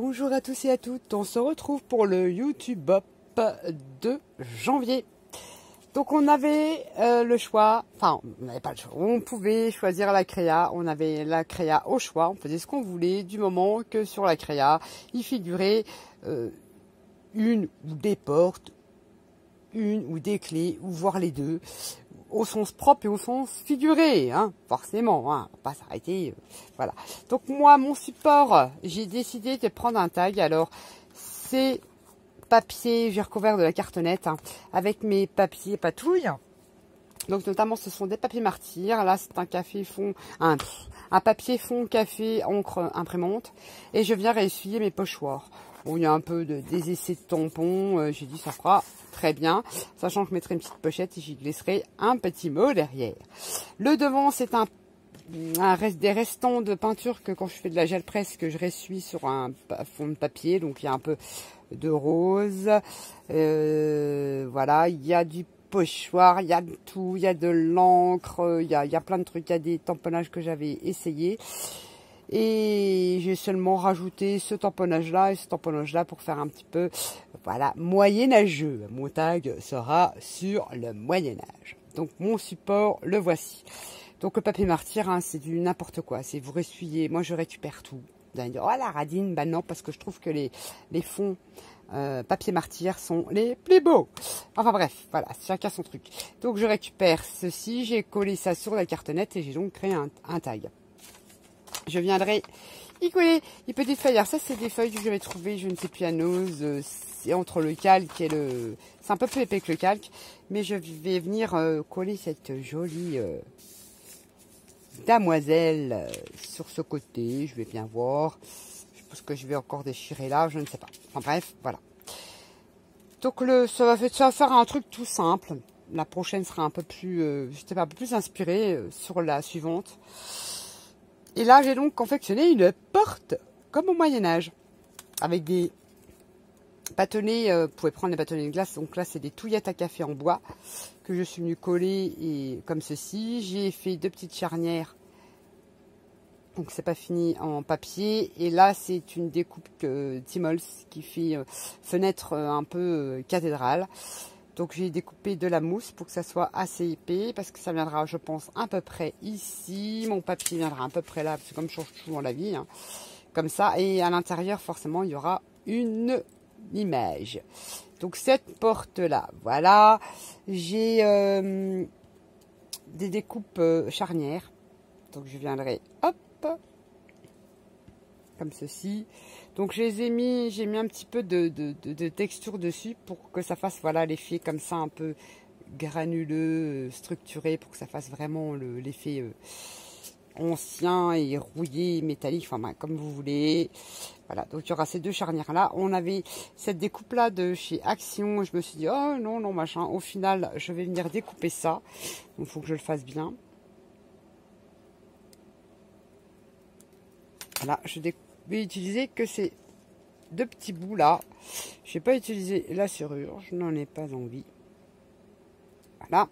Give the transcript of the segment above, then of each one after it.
Bonjour à tous et à toutes, on se retrouve pour le YouTube Up de janvier. Donc on avait le choix, enfin on n'avait pas le choix, on pouvait choisir la créa, on avait la créa au choix, on faisait ce qu'on voulait du moment que sur la créa, il figurait une ou des portes, une ou des clés, ou voire les deux, au sens propre et au sens figuré, hein, forcément, hein, on va pas s'arrêter, voilà. Donc moi, mon support, j'ai décidé de prendre un tag, alors c'est papier, j'ai recouvert de la cartonnette, hein, avec mes papiers patouilles, donc notamment ce sont des papiers martyrs, là c'est un café fond, un papier fond café encre imprimante, et je viens réessuyer mes pochoirs. Bon, il y a un peu des essais de tampons, j'ai dit ça fera très bien, sachant que je mettrai une petite pochette et j'y glisserai un petit mot derrière. Le devant, c'est des restants de peinture que quand je fais de la gel presse, que je ressuie sur un fond de papier, donc il y a un peu de rose, voilà, il y a du pochoir, il y a de tout, il y a de l'encre, il y a plein de trucs, il y a des tamponnages que j'avais essayé. Et j'ai seulement rajouté ce tamponnage-là et ce tamponnage-là pour faire un petit peu, voilà, moyenâgeux. Mon tag sera sur le Moyen-Âge. Donc mon support, le voici. Donc le papier martyr, hein, c'est du n'importe quoi. C'est vous ressuyez, moi je récupère tout. Vous allez dire, oh la radine, bah non, parce que je trouve que les fonds papier martyr sont les plus beaux. Enfin bref, voilà, chacun son truc. Donc je récupère ceci, j'ai collé ça sur la cartonnette et j'ai donc créé un tag. Je viendrai y coller les petites feuilles. Alors ça, c'est des feuilles que je vais trouver, je ne sais plus à Nose. C'est entre le calque et le... C'est un peu plus épais que le calque. Mais je vais venir coller cette jolie damoiselle sur ce côté. Je vais bien voir. Je pense que je vais encore déchirer là, je ne sais pas. Enfin bref, voilà. Donc ça va faire un truc tout simple. La prochaine sera un peu plus, je sais pas, un peu plus inspirée sur la suivante. Et là, j'ai donc confectionné une porte comme au Moyen-Âge, avec des bâtonnets, vous pouvez prendre des bâtonnets de glace, donc là, c'est des touillettes à café en bois, que je suis venue coller et, comme ceci. J'ai fait deux petites charnières, donc c'est pas fini, en papier. Et là, c'est une découpe Timols qui fait fenêtre un peu cathédrale. Donc j'ai découpé de la mousse pour que ça soit assez épais, parce que ça viendra, je pense, à peu près ici. Mon papier viendra à peu près là, parce que comme je change souvent la vie, hein, comme ça. Et à l'intérieur, forcément, il y aura une image. Donc cette porte-là, voilà. J'ai des découpes charnières. Donc je viendrai, hop, comme ceci. Donc je les ai mis, j'ai mis un petit peu de texture dessus pour que ça fasse, voilà, l'effet comme ça un peu granuleux, structuré, pour que ça fasse vraiment l'effet ancien et rouillé, métallique, enfin ben, comme vous voulez. Voilà, donc il y aura ces deux charnières là. On avait cette découpe là de chez Action, je me suis dit oh non, non, machin. Au final, je vais venir découper ça. Donc il faut que je le fasse bien. Voilà, je vais utiliser que ces deux petits bouts là. Je n'ai pas utilisé la serrure, je n'en ai pas envie. Voilà.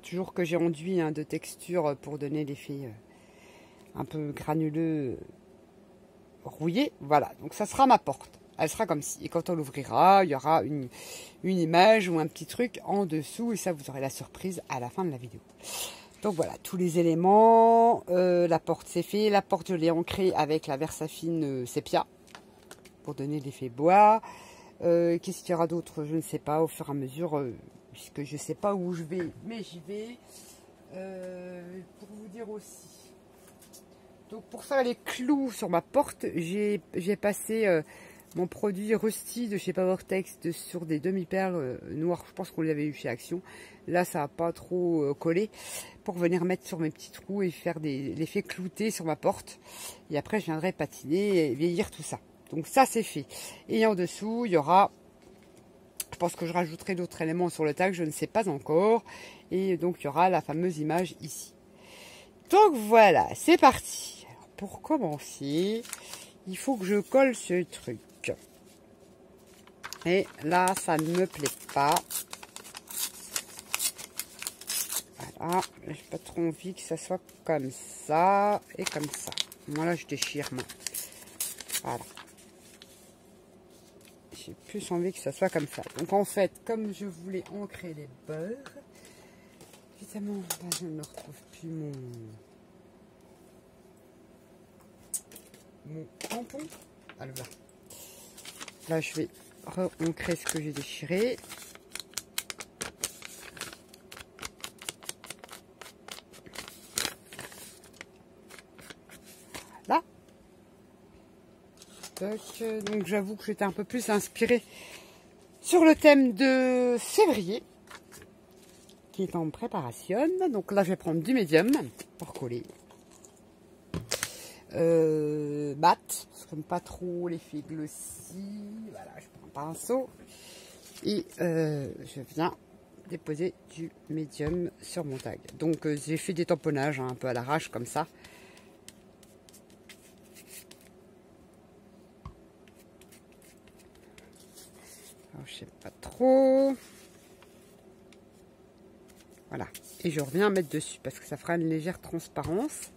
Toujours que j'ai enduit de texture pour donner l'effet un peu granuleux, rouillé. Voilà, donc ça sera ma porte. Elle sera comme ci. Et quand on l'ouvrira, il y aura une image ou un petit truc en dessous. Et ça, vous aurez la surprise à la fin de la vidéo. Donc voilà, tous les éléments. La porte, c'est fait. La porte, je l'ai ancrée avec la Versafine Sépia pour donner l'effet bois. Qu'est-ce qu'il y aura d'autre? Je ne sais pas, au fur et à mesure, puisque je ne sais pas où je vais, mais j'y vais. Pour vous dire aussi. Donc pour faire les clous sur ma porte, j'ai passé mon produit Rusty de chez Powertex sur des demi-perles noires. Je pense qu'on les avait eu chez Action. Là, ça n'a pas trop collé. Pour venir mettre sur mes petits trous et faire l'effet clouté sur ma porte. Et après, je viendrai patiner et vieillir tout ça. Donc ça, c'est fait. Et en dessous, il y aura... Je pense que je rajouterai d'autres éléments sur le tag, je ne sais pas encore. Et donc, il y aura la fameuse image ici. Donc voilà, c'est parti. Alors, pour commencer, il faut que je colle ce truc. Et là, ça ne me plaît pas. Voilà, j'ai pas trop envie que ça soit comme ça et comme ça. Moi là, je déchire, moi. Voilà. j'ai plus envie que ça soit comme ça. Donc en fait, comme je voulais ancrer les beurres, évidemment, bah, je ne retrouve plus mon tampon. Alors là, je vais re-ancrer ce que j'ai déchiré. Là. Donc j'avoue que j'étais un peu plus inspirée sur le thème de février, qui est en préparation. Donc là, je vais prendre du médium pour coller. Mat, parce que j'aime pas trop l'effet glossy. Voilà, je prends un pinceau et je viens déposer du médium sur mon tag. Donc j'ai fait des tamponnages un peu à l'arrache comme ça. Alors, je sais pas trop. Voilà, et je reviens mettre dessus parce que ça fera une légère transparence.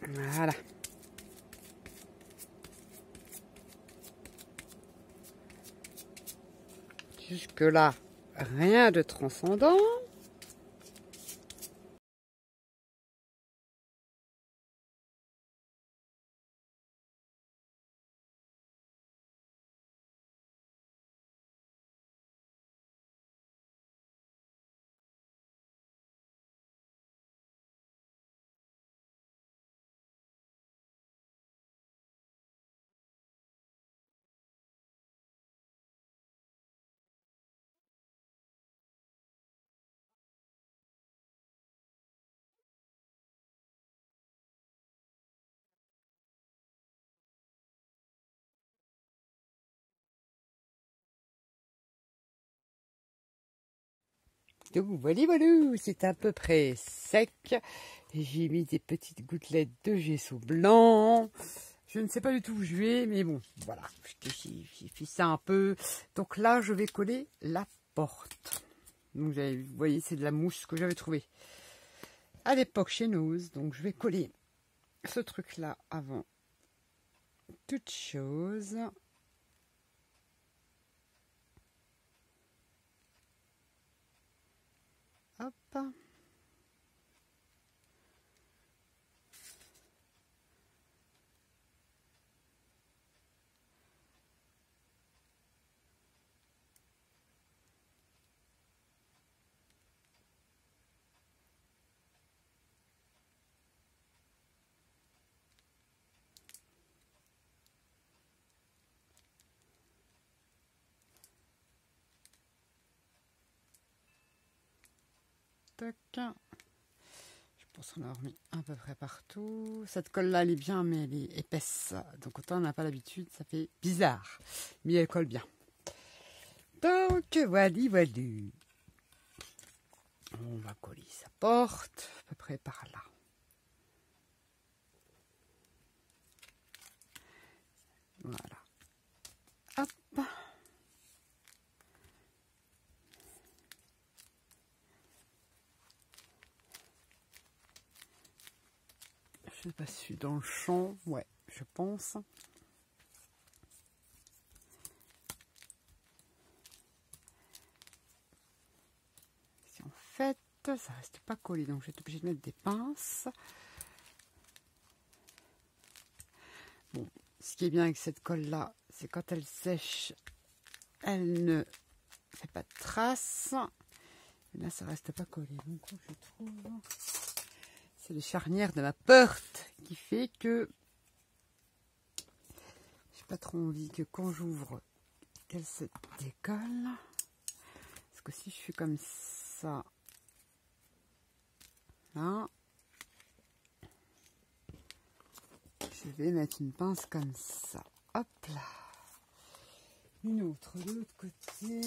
Voilà. Jusque là, rien de transcendant. Donc voilà, c'est à peu près sec. J'ai mis des petites gouttelettes de gesso blanc. Je ne sais pas du tout où je vais, mais bon, voilà, j'ai fait ça un peu. Donc là, je vais coller la porte. Donc vous voyez, c'est de la mousse que j'avais trouvée à l'époque chez Nose. Donc je vais coller ce truc-là avant toute chose. Hop. Tac. Je pense qu'on a remis à peu près partout. Cette colle-là, elle est bien, mais elle est épaisse. Donc autant on n'a pas l'habitude, ça fait bizarre. Mais elle colle bien. Donc voilà. On va coller sa porte, à peu près par là. Voilà. Hop. Je sais pas si je suis dans le champ. Ouais, je pense. Si en fait, ça reste pas collé, donc je vais être obligée de mettre des pinces. Bon, ce qui est bien avec cette colle-là, c'est quand elle sèche, elle ne fait pas de traces. Et là, ça reste pas collé. Donc, je trouve, c'est les charnières de ma porte qui fait que j'ai pas trop envie que quand j'ouvre, qu'elle se décolle. Parce que si je suis comme ça, là, je vais mettre une pince comme ça. Hop là. Une autre de l'autre côté.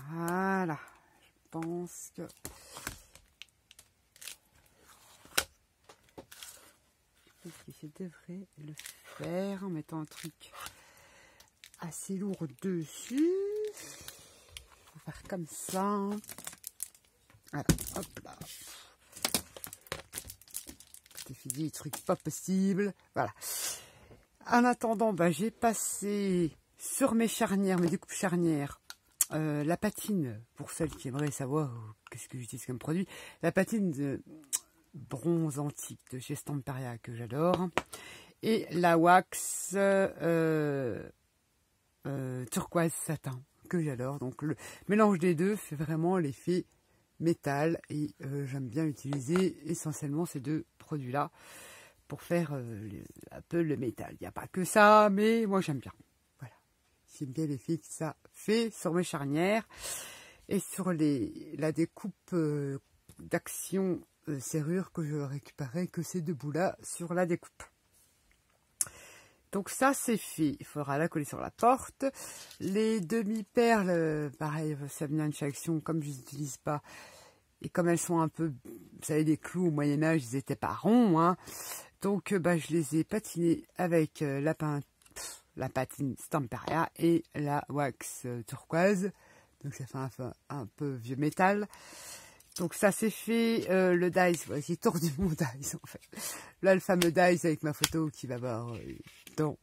Voilà. Je pense que je devrais le faire en mettant un truc assez lourd dessus. On va faire comme ça. Voilà, hop là. J'ai fait des trucs pas possibles. Voilà. En attendant, bah, j'ai passé sur mes charnières, mes découpes charnières, la patine, pour celles qui aimeraient savoir qu'est-ce que j'utilise comme produit, la patine de bronze antique de chez Stamperia que j'adore, et la wax turquoise satin que j'adore. Donc le mélange des deux fait vraiment l'effet métal et j'aime bien utiliser essentiellement ces deux produits là pour faire un peu le métal. Il n'y a pas que ça, mais moi j'aime bien. Voilà, j'aime bien l'effet que ça fait sur mes charnières et sur la découpe d'action serrure que je récupérais que ces deux bouts là sur la découpe. Donc ça c'est fait, il faudra la coller sur la porte. Les demi-perles, pareil, ça vient de chez Action, comme je les utilise pas, et comme elles sont un peu, vous savez, des clous au Moyen-Âge, ils n'étaient pas ronds, hein. Donc bah, je les ai patinés avec la patine Stamperia et la wax turquoise. Donc ça fait un peu vieux métal. Donc ça c'est fait, le dice, ouais, j'ai tordu mon dice en fait. Là le fameux dice avec ma photo qui va avoir donc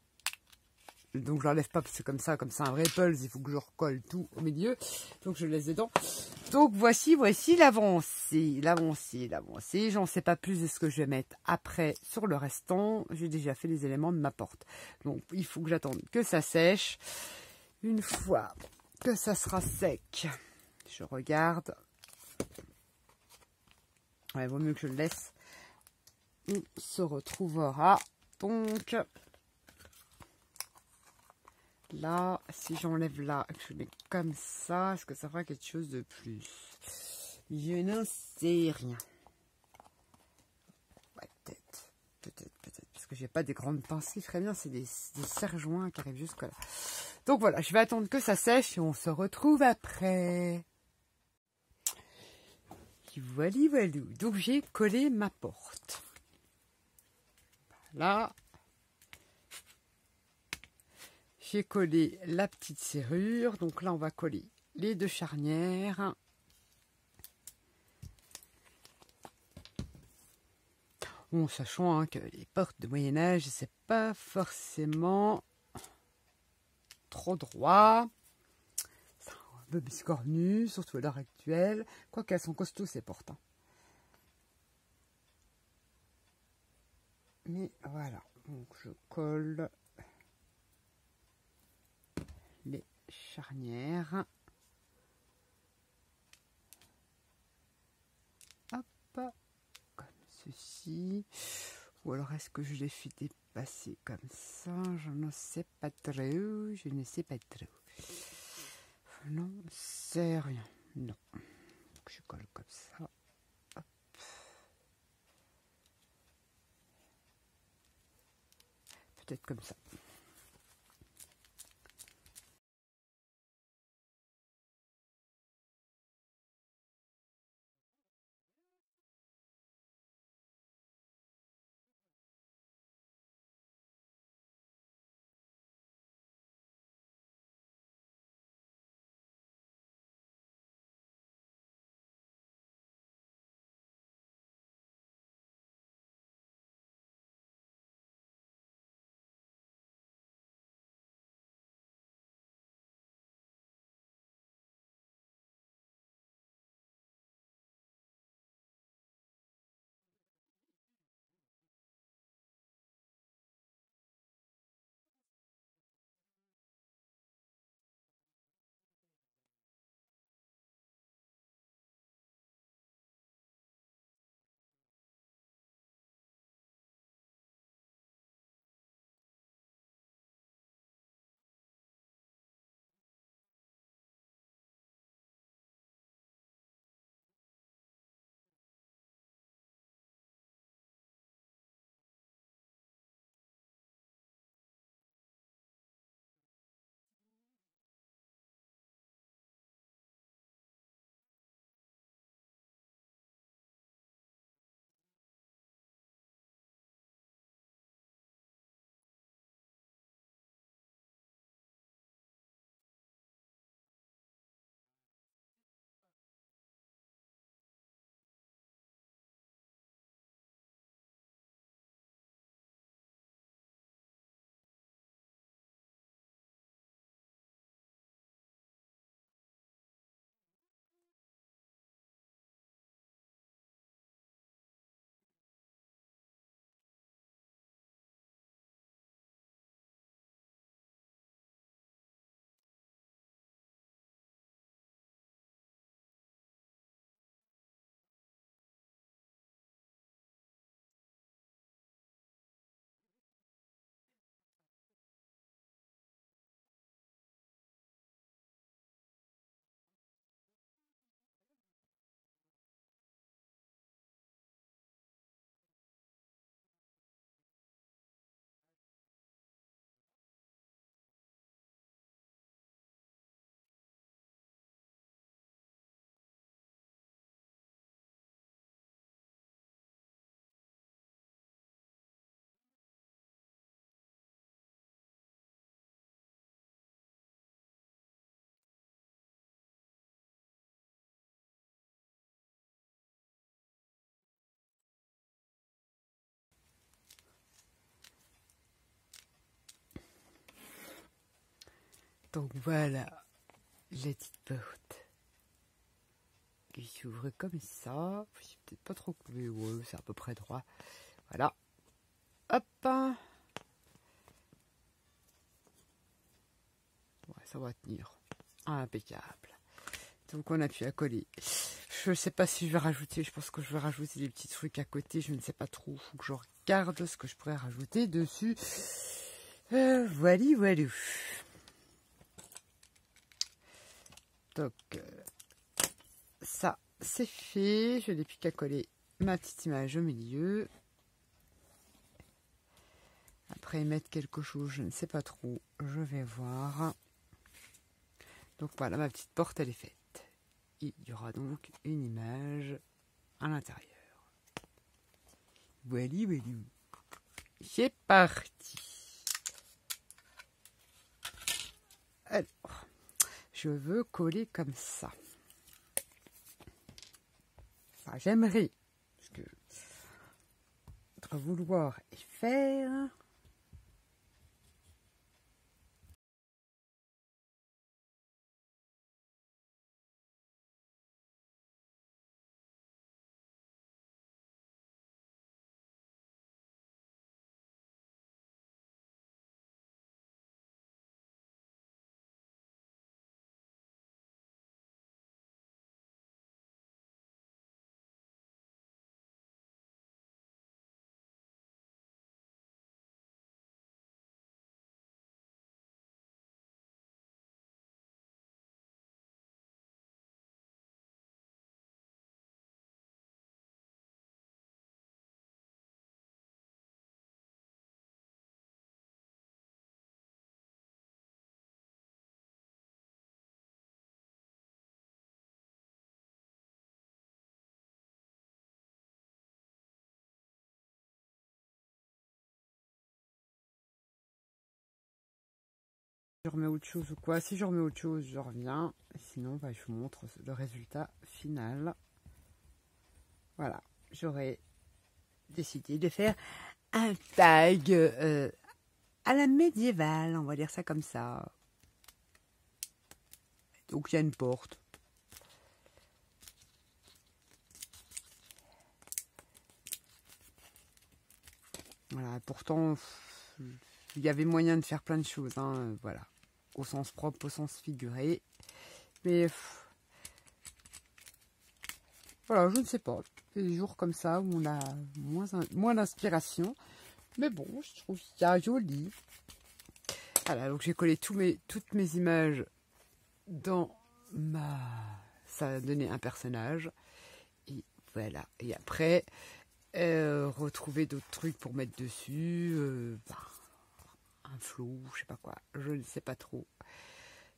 je l'enlève pas parce que comme ça un vrai pulse, il faut que je recolle tout au milieu. Donc je le laisse dedans. Donc voici l'avancée. J'en sais pas plus de ce que je vais mettre après sur le restant. J'ai déjà fait les éléments de ma porte. Donc il faut que j'attende que ça sèche. Une fois que ça sera sec, je regarde. Ouais, vaut mieux que je le laisse. On se retrouvera donc là. Si j'enlève là, que je mets comme ça, est-ce que ça fera quelque chose de plus? Je n'en sais rien. Ouais, peut-être, parce que j'ai pas des grandes pinces qui feraient bien, c'est des serre-joints qui arrivent jusque là. Donc voilà, je vais attendre que ça sèche et on se retrouve après. Voilà. Donc j'ai collé ma porte. Là, j'ai collé la petite serrure. Donc là, on va coller les deux charnières. Bon, sachant hein, que les portes de Moyen-Âge, c'est pas forcément trop droit. C'est un peu biscornu, surtout à l'heure actuelle. Quoi qu'elles sont costauds, ces portes. Hein. Mais voilà, donc je colle les charnières. Hop, comme ceci. Ou alors est-ce que je les fais dépasser comme ça? Je ne sais pas trop. Non, c'est rien. Non. Donc je colle comme ça. Hop. Peut-être comme ça. Donc voilà, la petite porte qui s'ouvre comme ça. C'est peut-être pas trop coupé, ouais, c'est à peu près droit. Voilà. Hop. Ouais, ça va tenir. Impeccable. Donc on appuie à coller. Je sais pas si je vais rajouter, je pense que je vais rajouter des petits trucs à côté, je ne sais pas trop. Faut que je regarde ce que je pourrais rajouter dessus. Voilà, voilà. Donc ça c'est fait. Je n'ai plus qu'à coller ma petite image au milieu. Après mettre quelque chose, je ne sais pas trop. Je vais voir. Donc voilà, ma petite porte elle est faite. Il y aura donc une image à l'intérieur. Voilà, voilà. C'est parti. Alors, je veux coller comme ça. Enfin, j'aimerais, parce que entre vouloir et faire. Je remets autre chose ou quoi? Si je remets autre chose, je reviens. Sinon, bah, je vous montre le résultat final. Voilà, j'aurais décidé de faire un tag à la médiévale, on va dire ça comme ça. Donc il y a une porte. Voilà, pourtant, il y avait moyen de faire plein de choses, hein, voilà. Au sens propre, au sens figuré. Mais voilà, je ne sais pas. Il y a des jours comme ça où on a moins d'inspiration. Mais bon, je trouve ça joli. Voilà, donc j'ai collé toutes mes images dans ma... Ça a donné un personnage. Et voilà. Et après, retrouver d'autres trucs pour mettre dessus. Un flou, je sais pas quoi. Je ne sais pas trop.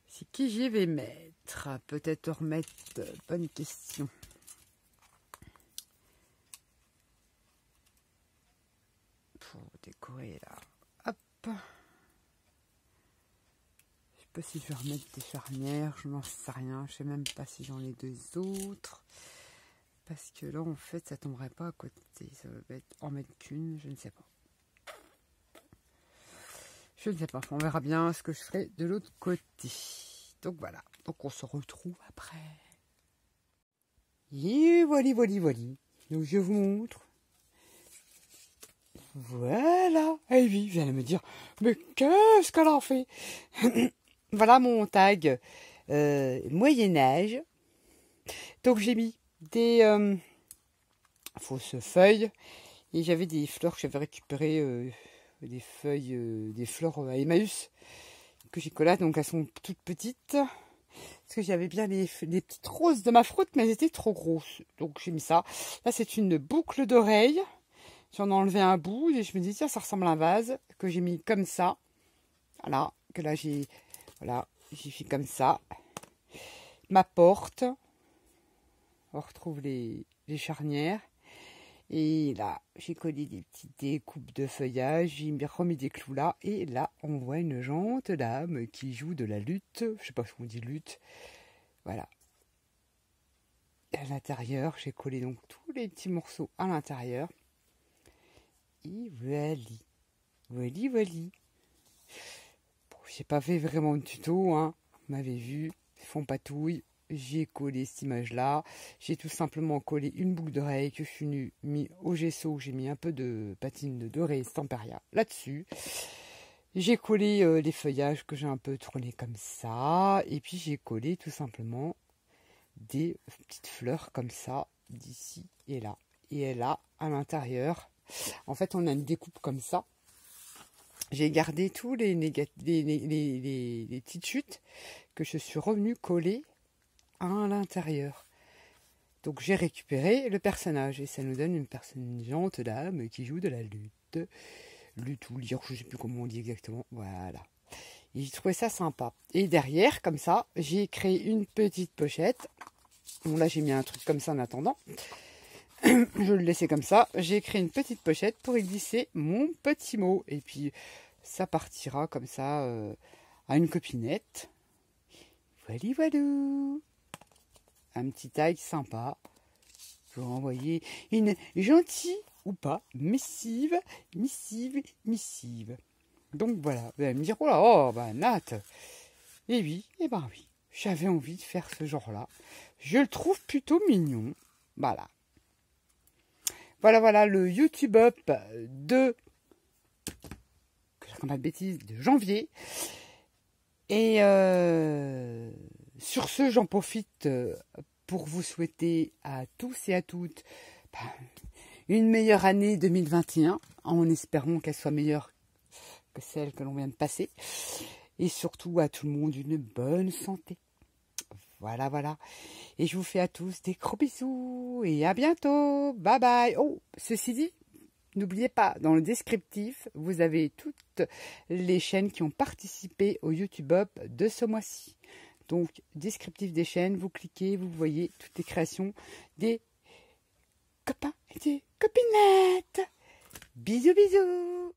C'est qui j'y vais mettre? Peut-être remettre... bonne question. Pour décorer là. Hop. Je sais pas si je vais remettre des charnières. Je n'en sais rien. Je sais même pas si j'en ai deux autres. Parce que là, en fait, ça tomberait pas à côté. Ça va être en mettre qu'une. Je ne sais pas. Je ne sais pas. On verra bien ce que je ferai de l'autre côté. Donc voilà. Donc on se retrouve après. Et voilà, voilà, voilà. Donc je vous montre. Voilà. Et oui, vous allez me dire, mais qu'est-ce qu'elle en fait? Voilà mon tag Moyen-Âge. Donc j'ai mis des fausses feuilles. Et j'avais des fleurs que j'avais récupérées, des feuilles, des fleurs à Emmaüs que j'ai collées. Donc elles sont toutes petites. Parce que j'avais bien les petites roses de ma fruit, mais elles étaient trop grosses. Donc j'ai mis ça. Là c'est une boucle d'oreille. J'en ai enlevé un bout et je me dis tiens ça ressemble à un vase que j'ai mis comme ça. Voilà. Que là j'ai fait comme ça. Ma porte. On retrouve les charnières. Et là, j'ai collé des petites découpes de feuillage, j'ai remis des clous là, et là, on voit une jante dame qui joue de la lutte, je sais pas si on dit lutte, voilà. Et à l'intérieur, j'ai collé donc tous les petits morceaux à l'intérieur. Et voilà. Voilà. Bon, j'ai pas fait vraiment de tuto, hein. Vous m'avez vu, fond patouille. J'ai collé cette image-là. J'ai tout simplement collé une boucle d'oreille que je suis mis au gesso. J'ai mis un peu de patine de doré Stamperia là-dessus. J'ai collé les feuillages que j'ai un peu tournés comme ça. Et puis j'ai collé tout simplement des petites fleurs comme ça, d'ici et là. Et là, à l'intérieur, en fait, on a une découpe comme ça. J'ai gardé tous les petites chutes que je suis revenue coller à l'intérieur. Donc j'ai récupéré le personnage et ça nous donne une personnage dame qui joue de la lutte ou lire, je ne sais plus comment on dit exactement. Voilà. Et j'ai trouvé ça sympa. Et derrière, comme ça, j'ai créé une petite pochette. Bon là j'ai mis un truc comme ça en attendant. Je le laissais comme ça. J'ai créé une petite pochette pour y glisser mon petit mot. Et puis ça partira comme ça à une copinette. Voilà, voilà. Un petit tag sympa pour envoyer une gentille ou pas missive. Donc voilà, vous allez me dire, oh là, oh, bah Nat. Et oui, et ben oui, j'avais envie de faire ce genre-là. Je le trouve plutôt mignon. Voilà. Voilà le YouTube Up de, que je raconte pas de bêtises, de janvier. Et sur ce, j'en profite pour vous souhaiter à tous et à toutes une meilleure année 2021, en espérant qu'elle soit meilleure que celle que l'on vient de passer. Et surtout à tout le monde une bonne santé. Voilà. Et je vous fais à tous des gros bisous et à bientôt. Bye bye. Oh, ceci dit, n'oubliez pas, dans le descriptif, vous avez toutes les chaînes qui ont participé au YouTube Up de ce mois-ci. Donc, descriptif des chaînes, vous cliquez, vous voyez toutes les créations des copains et des copinettes. Bisous.